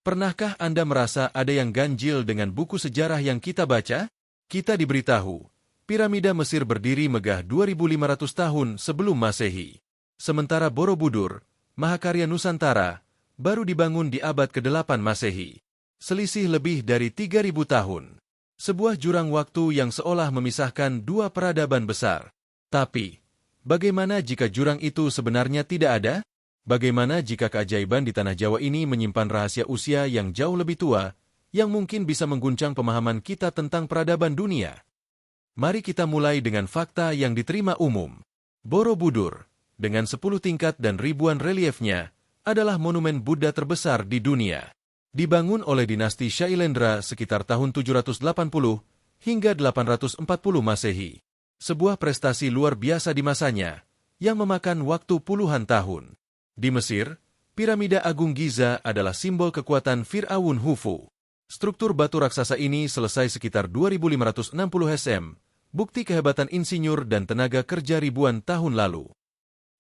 Pernahkah Anda merasa ada yang ganjil dengan buku sejarah yang kita baca? Kita diberitahu, piramida Mesir berdiri megah 2500 tahun sebelum Masehi. Sementara Borobudur, mahakarya Nusantara, baru dibangun di abad ke-8 Masehi. Selisih lebih dari 3000 tahun. Sebuah jurang waktu yang seolah memisahkan dua peradaban besar. Tapi, bagaimana jika jurang itu sebenarnya tidak ada? Bagaimana jika keajaiban di tanah Jawa ini menyimpan rahasia usia yang jauh lebih tua, yang mungkin bisa mengguncang pemahaman kita tentang peradaban dunia? Mari kita mulai dengan fakta yang diterima umum. Borobudur, dengan 10 tingkat dan ribuan reliefnya, adalah monumen Buddha terbesar di dunia. Dibangun oleh dinasti Shailendra sekitar tahun 780 hingga 840 Masehi. Sebuah prestasi luar biasa di masanya, yang memakan waktu puluhan tahun. Di Mesir, piramida Agung Giza adalah simbol kekuatan Fir'aun Khufu. Struktur batu raksasa ini selesai sekitar 2560 SM, bukti kehebatan insinyur dan tenaga kerja ribuan tahun lalu.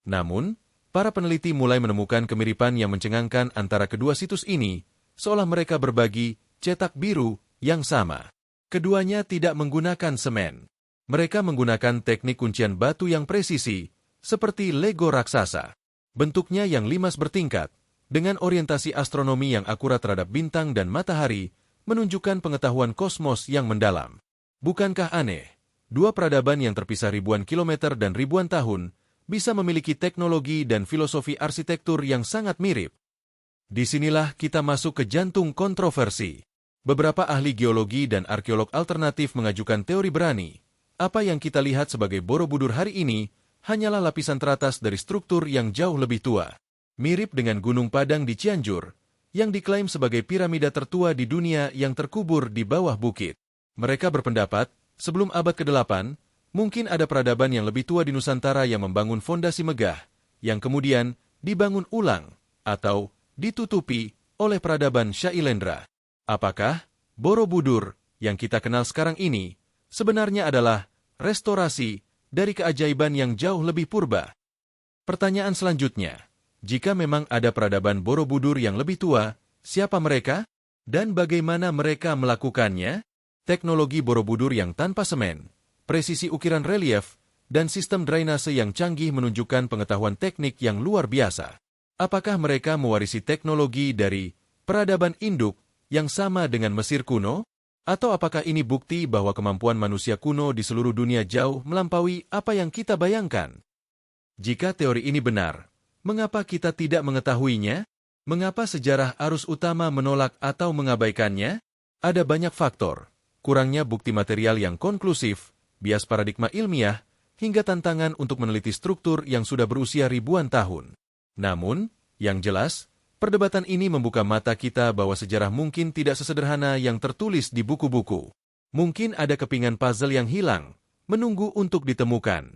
Namun, para peneliti mulai menemukan kemiripan yang mencengangkan antara kedua situs ini, seolah mereka berbagi cetak biru yang sama. Keduanya tidak menggunakan semen. Mereka menggunakan teknik kuncian batu yang presisi, seperti Lego raksasa. Bentuknya yang limas bertingkat, dengan orientasi astronomi yang akurat terhadap bintang dan matahari, menunjukkan pengetahuan kosmos yang mendalam. Bukankah aneh? Dua peradaban yang terpisah ribuan kilometer dan ribuan tahun, bisa memiliki teknologi dan filosofi arsitektur yang sangat mirip. Disinilah kita masuk ke jantung kontroversi. Beberapa ahli geologi dan arkeolog alternatif mengajukan teori berani. Apa yang kita lihat sebagai Borobudur hari ini, hanyalah lapisan teratas dari struktur yang jauh lebih tua. Mirip dengan Gunung Padang di Cianjur, yang diklaim sebagai piramida tertua di dunia yang terkubur di bawah bukit. Mereka berpendapat, sebelum abad ke-8, mungkin ada peradaban yang lebih tua di Nusantara yang membangun fondasi megah, yang kemudian dibangun ulang, atau ditutupi oleh peradaban Shailendra. Apakah Borobudur yang kita kenal sekarang ini sebenarnya adalah restorasi dari keajaiban yang jauh lebih purba? Pertanyaan selanjutnya, jika memang ada peradaban Borobudur yang lebih tua, siapa mereka? Dan bagaimana mereka melakukannya? Teknologi Borobudur yang tanpa semen, presisi ukiran relief, dan sistem drainase yang canggih menunjukkan pengetahuan teknik yang luar biasa. Apakah mereka mewarisi teknologi dari peradaban induk yang sama dengan Mesir kuno? Atau apakah ini bukti bahwa kemampuan manusia kuno di seluruh dunia jauh melampaui apa yang kita bayangkan? Jika teori ini benar, mengapa kita tidak mengetahuinya? Mengapa sejarah arus utama menolak atau mengabaikannya? Ada banyak faktor, kurangnya bukti material yang konklusif, bias paradigma ilmiah, hingga tantangan untuk meneliti struktur yang sudah berusia ribuan tahun. Namun, yang jelas, perdebatan ini membuka mata kita bahwa sejarah mungkin tidak sesederhana yang tertulis di buku-buku. Mungkin ada kepingan puzzle yang hilang, menunggu untuk ditemukan.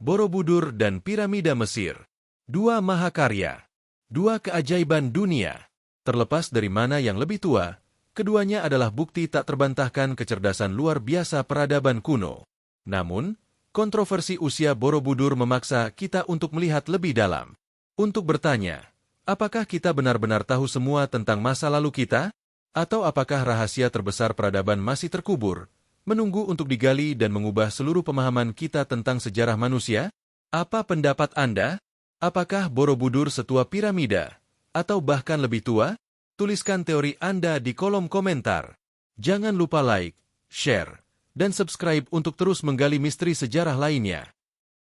Borobudur dan Piramida Mesir. Dua mahakarya. Dua keajaiban dunia. Terlepas dari mana yang lebih tua, keduanya adalah bukti tak terbantahkan kecerdasan luar biasa peradaban kuno. Namun, kontroversi usia Borobudur memaksa kita untuk melihat lebih dalam. Untuk bertanya, apakah kita benar-benar tahu semua tentang masa lalu kita? Atau apakah rahasia terbesar peradaban masih terkubur, menunggu untuk digali dan mengubah seluruh pemahaman kita tentang sejarah manusia? Apa pendapat Anda? Apakah Borobudur setua piramida? Atau bahkan lebih tua? Tuliskan teori Anda di kolom komentar. Jangan lupa like, share, dan subscribe untuk terus menggali misteri sejarah lainnya.